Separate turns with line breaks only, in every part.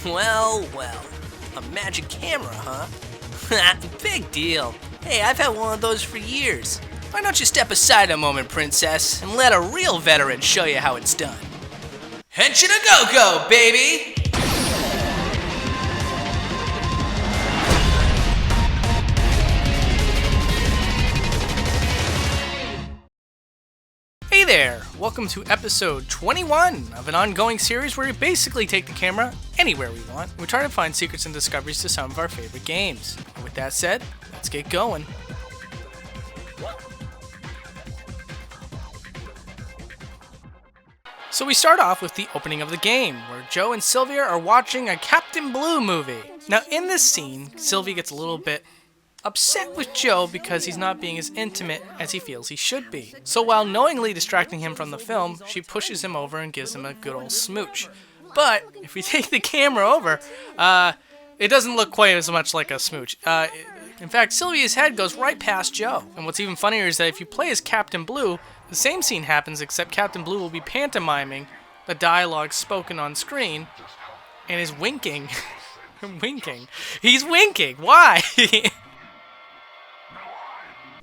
Well, well. A magic camera, huh? Big deal. Hey, I've had one of those for years. Why don't you step aside a moment, princess, and let a real veteran show you how it's done? Henshin a go-go, baby! Hey there! Welcome to episode 21 of an ongoing series where we basically take the camera anywhere we want. We try to find secrets and discoveries to some of our favorite games. And with that said, let's get going. So we start off with the opening of the game, where Joe and Sylvia are watching a Captain Blue movie. Now in this scene, Sylvia gets a little bit upset with Joe because he's not being as intimate as he feels he should be. So while knowingly distracting him from the film, she pushes him over and gives him a good old smooch. But if we take the camera over, it doesn't look quite as much like a smooch. In fact, Sylvia's head goes right past Joe. And what's even funnier is that if you play as Captain Blue, the same scene happens, except Captain Blue will be pantomiming the dialogue spoken on screen and is winking. Winking. He's winking. Why?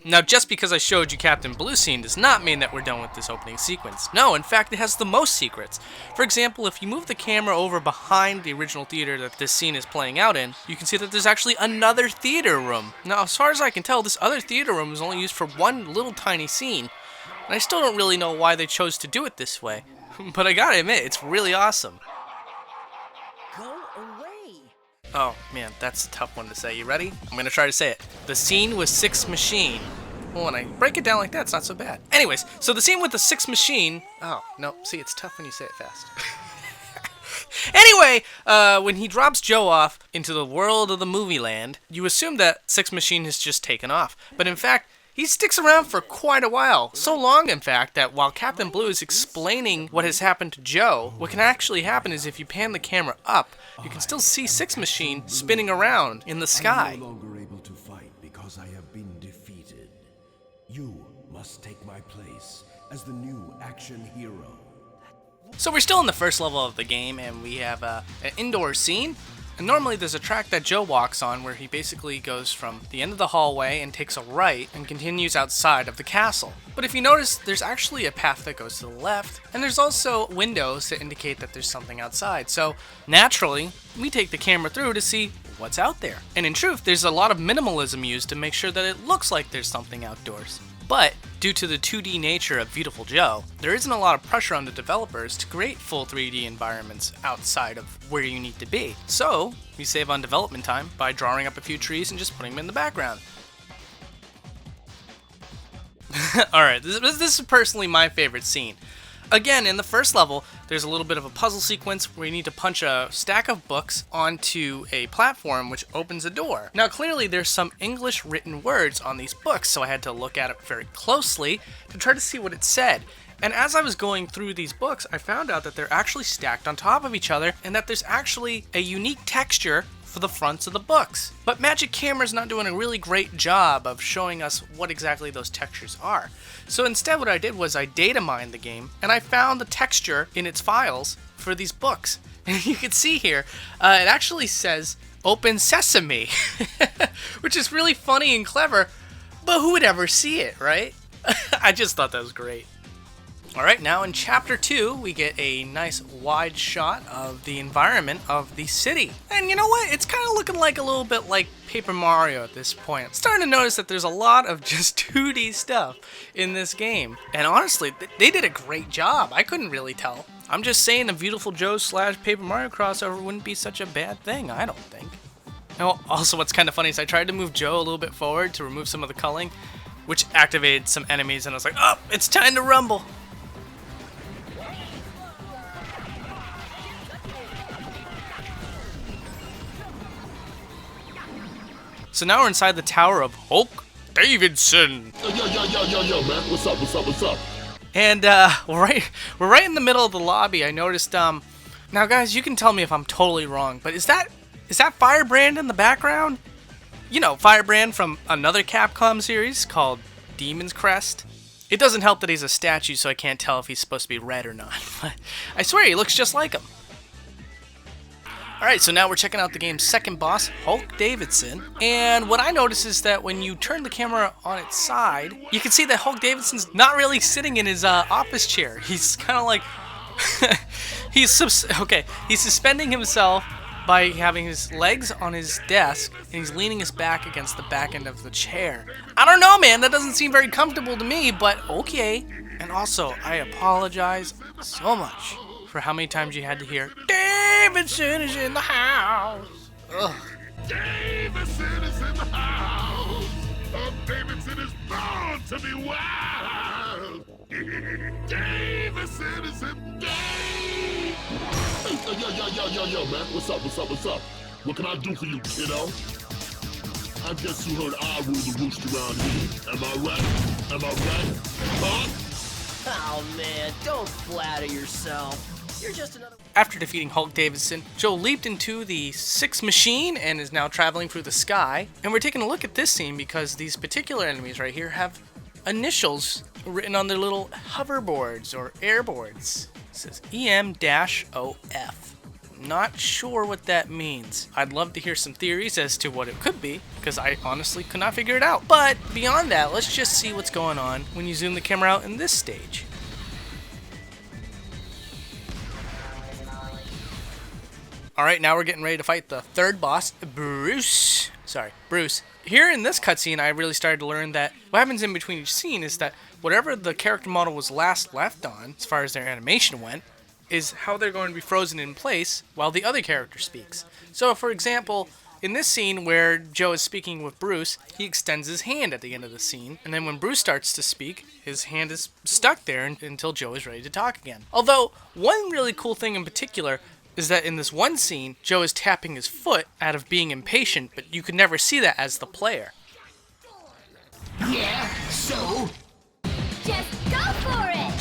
Now, just because I showed you Captain Blue scene does not mean that we're done with this opening sequence. No, in fact, it has the most secrets. For example, if you move the camera over behind the original theater that this scene is playing out in, you can see that there's actually another theater room. Now, as far as I can tell, this other theater room is only used for one little tiny scene. And I still don't really know why they chose to do it this way. But I gotta admit, it's really awesome.
Go away.
Oh, man, that's a tough one to say. You ready? I'm gonna try to say it. The scene with Six Machine. Well, when I break it down like that, it's not so bad. Anyways, so the scene with the Six Machine... Oh, no, see, it's tough when you say it fast. Anyway, when he drops Joe off into the world of the movie land, you assume that Six Machine has just taken off. But in fact, he sticks around for quite a while. So long, in fact, that while Captain Blue is explaining what has happened to Joe, what can actually happen is if you pan the camera up, you can still see Six Machine spinning around in the sky.
I'm no longer able to fight because I have been defeated. You must take my place as the new action hero.
So we're still in the first level of the game, and we have an indoor scene. And normally there's a track that Joe walks on where he basically goes from the end of the hallway and takes a right and continues outside of the castle. But if you notice, there's actually a path that goes to the left, and there's also windows to indicate that there's something outside. So naturally, we take the camera through to see what's out there. And in truth, there's a lot of minimalism used to make sure that it looks like there's something outdoors. But due to the 2D nature of Viewtiful Joe, there isn't a lot of pressure on the developers to create full 3D environments outside of where you need to be. So, we save on development time by drawing up a few trees and just putting them in the background. Alright, this is personally my favorite scene. Again, in the first level, there's a little bit of a puzzle sequence where you need to punch a stack of books onto a platform which opens a door. Now clearly there's some English written words on these books, so I had to look at it very closely to try to see what it said. And as I was going through these books, I found out that they're actually stacked on top of each other and that there's actually a unique texture for the fronts of the books. But Magic Camera's not doing a really great job of showing us what exactly those textures are. So instead what I did was I data mined the game, and I found the texture in its files for these books. And you can see here, it actually says Open Sesame, which is really funny and clever, but who would ever see it, right? I just thought that was great. Alright, now in Chapter 2, we get a nice wide shot of the environment of the city. And you know what? It's kind of looking like a little bit like Paper Mario at this point. I'm starting to notice that there's a lot of just 2D stuff in this game. And honestly, they did a great job. I couldn't really tell. I'm just saying a Viewtiful Joe / Paper Mario crossover wouldn't be such a bad thing, I don't think. Now, also what's kind of funny is I tried to move Joe a little bit forward to remove some of the culling, which activated some enemies, and I was like, oh, it's time to rumble. So now we're inside the tower of Hulk Davidson.
Yo, man. What's up?
And we're right in the middle of the lobby. I noticed, now guys, you can tell me if I'm totally wrong, but is that Firebrand in the background? You know, Firebrand from another Capcom series called Demon's Crest. It doesn't help that he's a statue, so I can't tell if he's supposed to be red or not. But I swear, he looks just like him. Alright, so now we're checking out the game's second boss, Hulk Davidson. And what I notice is that when you turn the camera on its side, you can see that Hulk Davidson's not really sitting in his office chair. He's kind of like... he's suspending himself by having his legs on his desk, and he's leaning his back against the back end of the chair. I don't know, man. That doesn't seem very comfortable to me, but okay. And also, I apologize so much for how many times you had to hear, Davidson is in the house. Ugh.
Davidson is in the house. Davidson is born to be wild. Davidson is in Hey, yo, man. What's up? What can I do for you, kiddo? I guess you heard I rule the roost around here. Am I right? Huh?
Oh man, don't flatter yourself. You're just another.
After defeating Hulk Davidson, Joe leaped into the 6 machine and is now traveling through the sky. And we're taking a look at this scene because these particular enemies right here have initials written on their little hoverboards or airboards. It says EM-OF. Not sure what that means. I'd love to hear some theories as to what it could be, because I honestly could not figure it out. But beyond that, let's just see what's going on when you zoom the camera out in this stage. Alright, now we're getting ready to fight the third boss, Bruce. Here in this cutscene, I really started to learn that what happens in between each scene is that whatever the character model was last left on, as far as their animation went, is how they're going to be frozen in place while the other character speaks. So, for example, in this scene where Joe is speaking with Bruce, he extends his hand at the end of the scene, and then when Bruce starts to speak, his hand is stuck there until Joe is ready to talk again. Although, one really cool thing in particular is that in this one scene, Joe is tapping his foot out of being impatient, but you could never see that as the player.
Yeah, so?
Just go for it!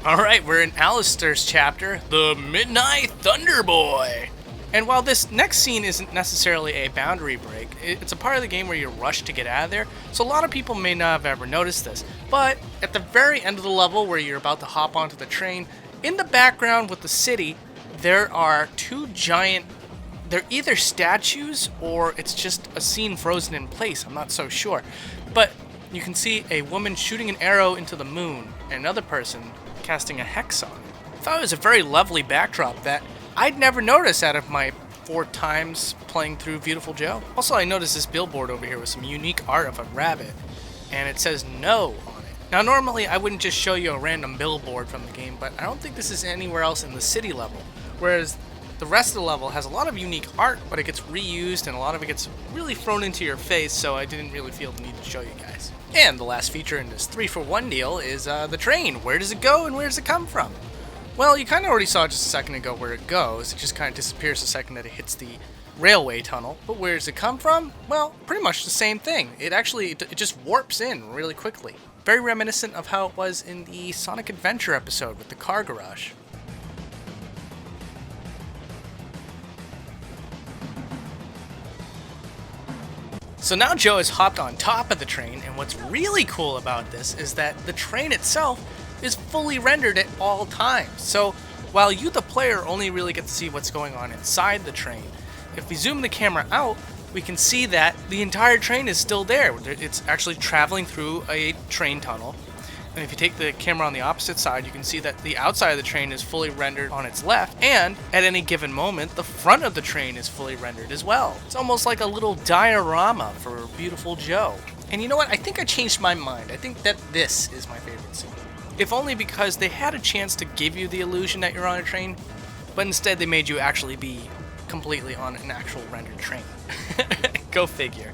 Alright, we're in Alistair's chapter, The Midnight Thunderboy. And while this next scene isn't necessarily a boundary break, it's a part of the game where you're rushed to get out of there, so a lot of people may not have ever noticed this. But at the very end of the level where you're about to hop onto the train, in the background with the city, there are 2 giant, they're either statues or it's just a scene frozen in place, I'm not so sure. But you can see a woman shooting an arrow into the moon and another person casting a hex on it. I thought it was a very lovely backdrop that I'd never noticed out of my 4 times playing through Viewtiful Joe. Also, I noticed this billboard over here with some unique art of a rabbit, and it says no on it. Now, normally I wouldn't just show you a random billboard from the game, but I don't think this is anywhere else in the city level, whereas the rest of the level has a lot of unique art, but it gets reused and a lot of it gets really thrown into your face, so I didn't really feel the need to show you guys. And the last feature in this 3-for-1 deal is the train. Where does it go and where does it come from? Well, you kind of already saw just a second ago where it goes. It just kind of disappears the second that it hits the railway tunnel. But where does it come from? Well, pretty much the same thing. It just warps in really quickly. Very reminiscent of how it was in the Sonic Adventure episode with the car garage. So now Joe has hopped on top of the train, and what's really cool about this is that the train itself is fully rendered at all times. So while you, the player, only really get to see what's going on inside the train, if we zoom the camera out, we can see that the entire train is still there. It's actually traveling through a train tunnel. And if you take the camera on the opposite side, you can see that the outside of the train is fully rendered on its left, and at any given moment, the front of the train is fully rendered as well. It's almost like a little diorama for Viewtiful Joe. And you know what? I think I changed my mind. I think that this is my favorite scene. If only because they had a chance to give you the illusion that you're on a train, but instead they made you actually be completely on an actual rendered train. Go figure.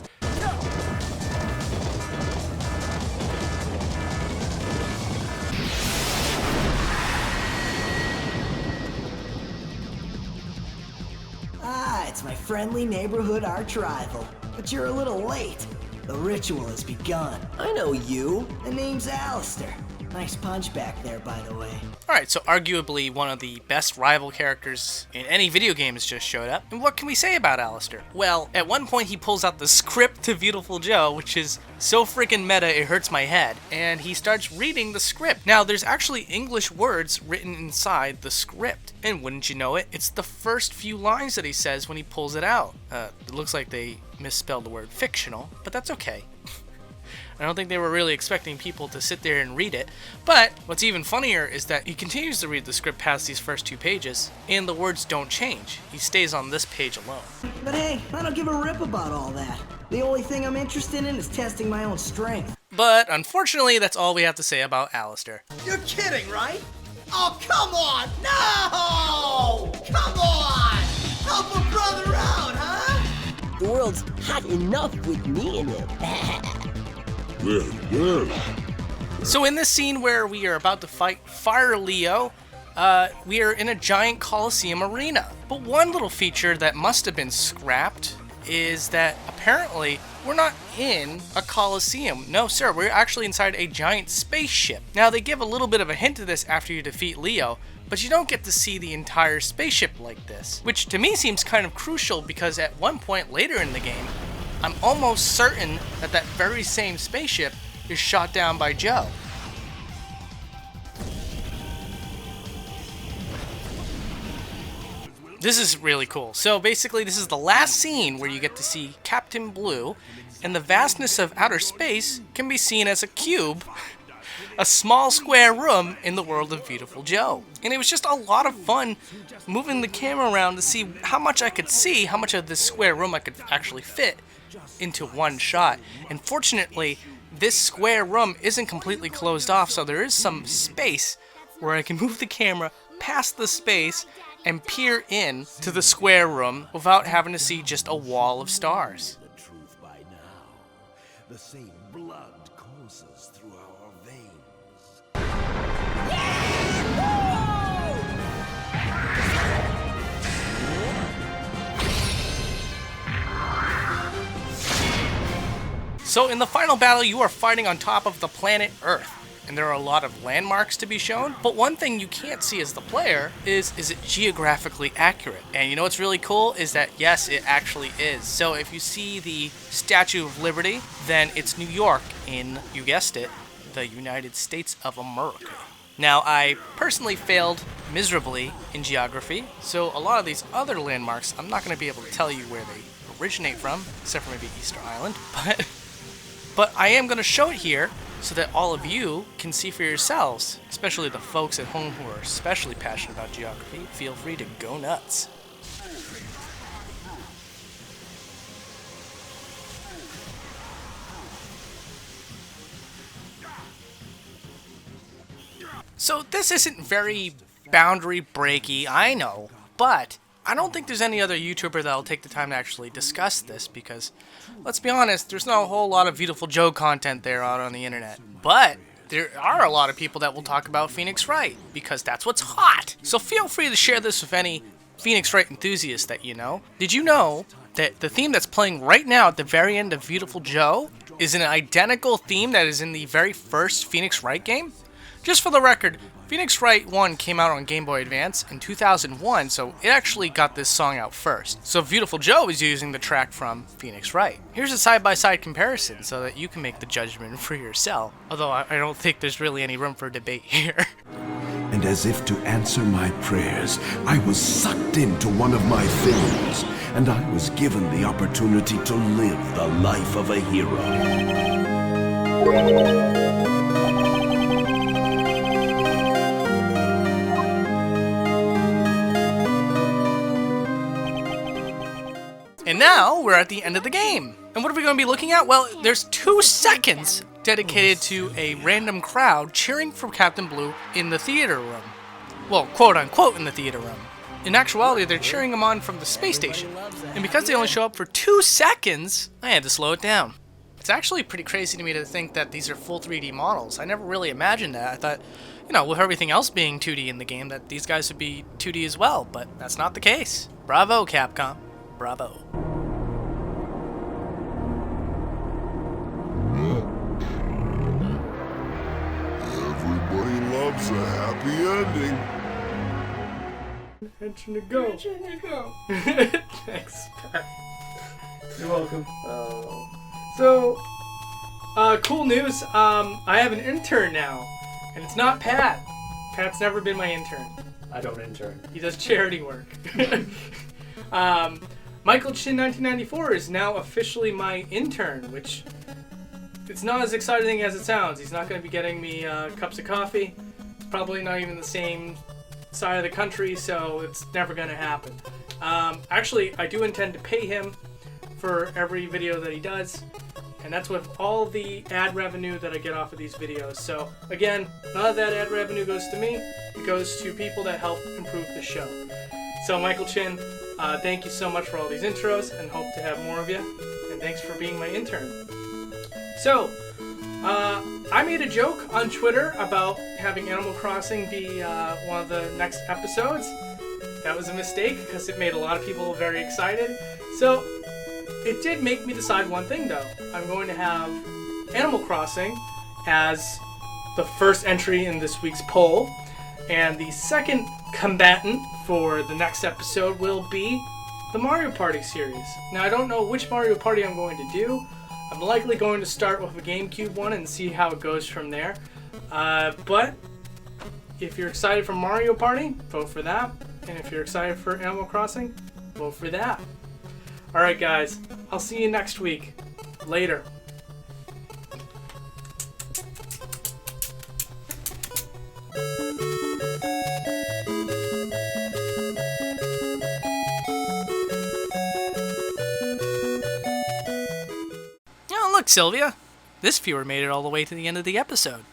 It's my friendly neighborhood arch rival. But you're a little late. The ritual has begun.
I know you.
The name's Alistair. Nice punch back there, by the way.
Alright, so arguably one of the best rival characters in any video game has just showed up. And what can we say about Alistair? Well, at one point he pulls out the script to Viewtiful Joe, which is so freaking meta it hurts my head, and he starts reading the script. Now, there's actually English words written inside the script, and wouldn't you know it, it's the first few lines that he says when he pulls it out. It looks like they misspelled the word fictional, but that's okay. I don't think they were really expecting people to sit there and read it. But what's even funnier is that he continues to read the script past these first 2 pages, and the words don't change. He stays on this page alone.
But hey, I don't give a rip about all that. The only thing I'm interested in is testing my own strength.
But unfortunately, that's all we have to say about Alistair.
You're kidding, right? Oh, come on! No! Come on! Help a brother out, huh?
The world's hot enough with me in it.
So in this scene where we are about to fight Fire Leo, we are in a giant Coliseum arena. But one little feature that must have been scrapped is that apparently we're not in a Coliseum. No, sir, we're actually inside a giant spaceship. Now, they give a little bit of a hint of this after you defeat Leo, but you don't get to see the entire spaceship like this, which to me seems kind of crucial because at one point later in the game, I'm almost certain that that very same spaceship is shot down by Joe. This is really cool. So basically this is the last scene where you get to see Captain Blue, and the vastness of outer space can be seen as a cube, a small square room in the world of Viewtiful Joe. And it was just a lot of fun moving the camera around to see how much I could see, how much of this square room I could actually fit into one shot. And fortunately, this square room isn't completely closed off, so there is some space where I can move the camera past the space and peer in to the square room without having to see just a wall of stars.
The truth by now. The same blood courses through our veins.
So in the final battle, you are fighting on top of the planet Earth, and there are a lot of landmarks to be shown, but one thing you can't see as the player is it geographically accurate? And you know what's really cool is that yes, it actually is. So if you see the Statue of Liberty, then it's New York in, you guessed it, the United States of America. Now, I personally failed miserably in geography, so a lot of these other landmarks, I'm not going to be able to tell you where they originate from, except for maybe Easter Island, but I am going to show it here so that all of you can see for yourselves, especially the folks at home who are especially passionate about geography. Feel free to go nuts. So this isn't very boundary breaky, I know, but I don't think there's any other YouTuber that'll take the time to actually discuss this because, let's be honest, there's not a whole lot of Viewtiful Joe content there out on the internet. But there are a lot of people that will talk about Phoenix Wright because that's what's hot. So feel free to share this with any Phoenix Wright enthusiast that you know. Did you know that the theme that's playing right now at the very end of Viewtiful Joe is an identical theme that is in the very first Phoenix Wright game? Just for the record, Phoenix Wright 1 came out on Game Boy Advance in 2001, so it actually got this song out first. So Viewtiful Joe is using the track from Phoenix Wright. Here's a side-by-side comparison so that you can make the judgment for yourself. Although I don't think there's really any room for debate here.
And as if to answer my prayers, I was sucked into one of my films, and I was given the opportunity to live the life of a hero.
And now we're at the end of the game. And what are we going to be looking at? Well, there's 2 seconds dedicated to a random crowd cheering for Captain Blue in the theater room. Well, quote unquote in the theater room. In actuality, they're cheering him on from the space station. And because they only show up for 2 seconds, I had to slow it down. It's actually pretty crazy to me to think that these are full 3D models. I never really imagined that. I thought, you know, with everything else being 2D in the game, that these guys would be 2D as well, but that's not the case. Bravo, Capcom. Bravo.
Everybody
comes a happy ending.
Attention to go. Attention to go. Thanks, Pat. You're welcome. So, cool news. I have an intern now, and it's not Pat. Pat's never been my intern.
I don't intern.
He does charity work. Michael Chin 1994 is now officially my intern, which it's not as exciting as it sounds. He's not going to be getting me cups of coffee. It's probably not even the same side of the country, so it's never going to happen. Actually, I do intend to pay him for every video that he does, and that's with all the ad revenue that I get off of these videos. So again, none of that ad revenue goes to me. It goes to people that help improve the show. So Michael Chin, thank you so much for all these intros, and hope to have more of you. And thanks for being my intern. So, I made a joke on Twitter about having Animal Crossing be one of the next episodes. That was a mistake because it made a lot of people very excited. So, it did make me decide one thing though. I'm going to have Animal Crossing as the first entry in this week's poll, and the second combatant for the next episode will be the Mario Party series. Now, I don't know which Mario Party I'm going to do. I'm likely going to start with a GameCube one and see how it goes from there. But if you're excited for Mario Party, vote for that. And if you're excited for Animal Crossing, vote for that. Alright guys, I'll see you next week. Later. Oh, look, Sylvia. This viewer made it all the way to the end of the episode.